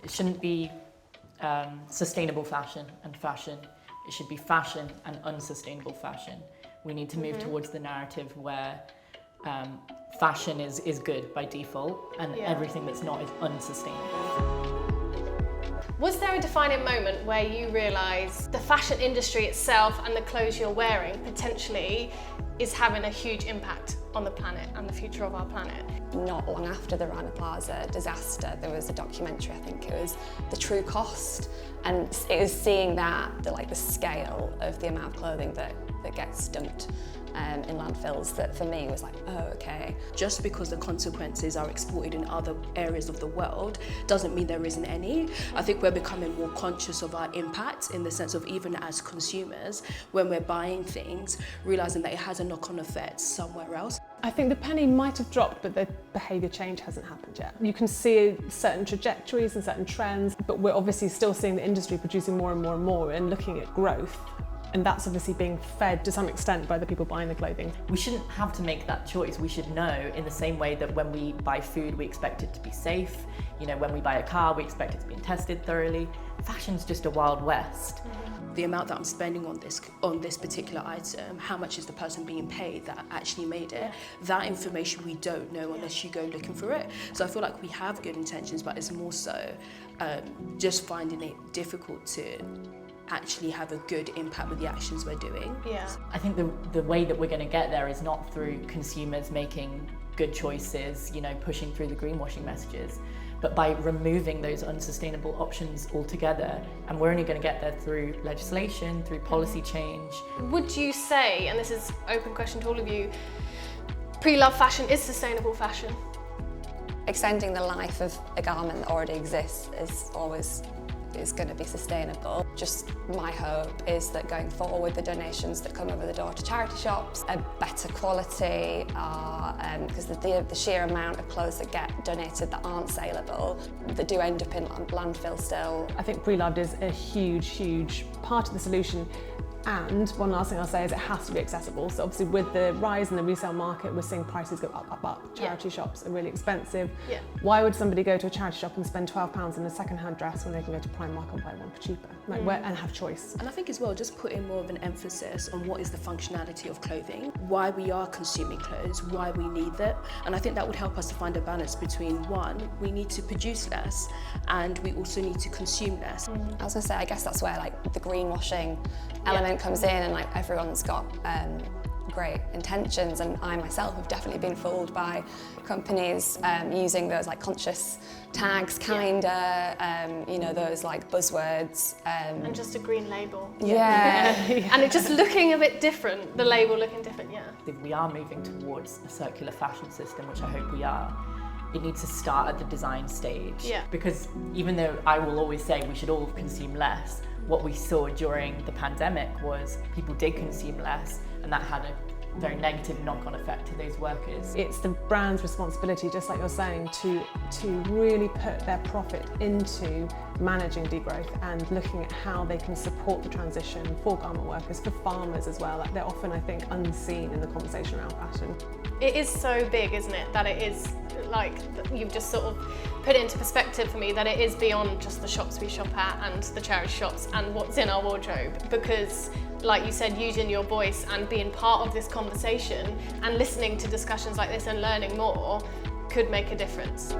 It shouldn't be sustainable fashion and fashion. It should be fashion and unsustainable fashion. We need to move towards the narrative where fashion is good by default and everything that's not is unsustainable. Was there a defining moment where you realised the fashion industry itself and the clothes you're wearing potentially is having a huge impact on the planet and the future of our planet? Not long after the Rana Plaza disaster, there was a documentary, I think it was The True Cost, and it was seeing that, the scale of the amount of clothing that gets dumped in landfills, that for me was like, oh, okay. Just because the consequences are exported in other areas of the world doesn't mean there isn't any. I think we're becoming more conscious of our impact in the sense of, even as consumers, when we're buying things, realising that it has a knock-on effect somewhere else. I think the penny might have dropped, but the behaviour change hasn't happened yet. You can see certain trajectories and certain trends, but we're obviously still seeing the industry producing more and more and more and looking at growth. And that's obviously being fed to some extent by the people buying the clothing. We shouldn't have to make that choice. We should know, in the same way that when we buy food, we expect it to be safe. When we buy a car, we expect it to be tested thoroughly. Fashion's just a wild west. The amount that I'm spending on this particular item, how much is the person being paid that actually made it? That information we don't know unless you go looking for it. So I feel like we have good intentions, but it's more so just finding it difficult to actually have a good impact with the actions we're doing. I think the way that we're going to get there is not through consumers making good choices, pushing through the greenwashing messages, but by removing those unsustainable options altogether. And we're only going to get there through legislation, through policy change. Would you say, and this is an open question to all of you, pre-loved fashion is sustainable fashion? Extending the life of a garment that already exists is going to be sustainable. Just my hope is that going forward, the donations that come over the door to charity shops are better quality, because the sheer amount of clothes that get donated that aren't saleable, that do end up in landfill still. I think pre-loved is a huge, huge part of the solution. And one last thing I'll say is it has to be accessible. So obviously with the rise in the resale market, we're seeing prices go up. Charity shops are really expensive. Why would somebody go to a charity shop and spend £12 in a second-hand dress when they can go to Primark and buy one for cheaper? And have choice. And I think as well, just putting more of an emphasis on what is the functionality of clothing, why we are consuming clothes, why we need it. And I think that would help us to find a balance between, one, we need to produce less, and we also need to consume less. I was going to say, I guess that's where the greenwashing element comes in, and everyone's got great intentions, and I myself have definitely been fooled by companies using those conscious tags, those buzzwords. And just a green label. And it just looking a bit different, the label looking different, If we are moving towards a circular fashion system, which I hope we are, it needs to start at the design stage. Because even though I will always say we should all consume less, what we saw during the pandemic was people did consume less, and that had a very negative knock-on effect to those workers. It's the brand's responsibility, just like you're saying, to really put their profit into managing degrowth and looking at how they can support the transition for garment workers, for farmers as well. They're often, I think, unseen in the conversation around fashion. It is so big, isn't it, that it is, you've just sort of put it into perspective for me, that it is beyond just the shops we shop at and the charity shops and what's in our wardrobe, because like you said, using your voice and being part of this conversation and listening to discussions like this and learning more could make a difference.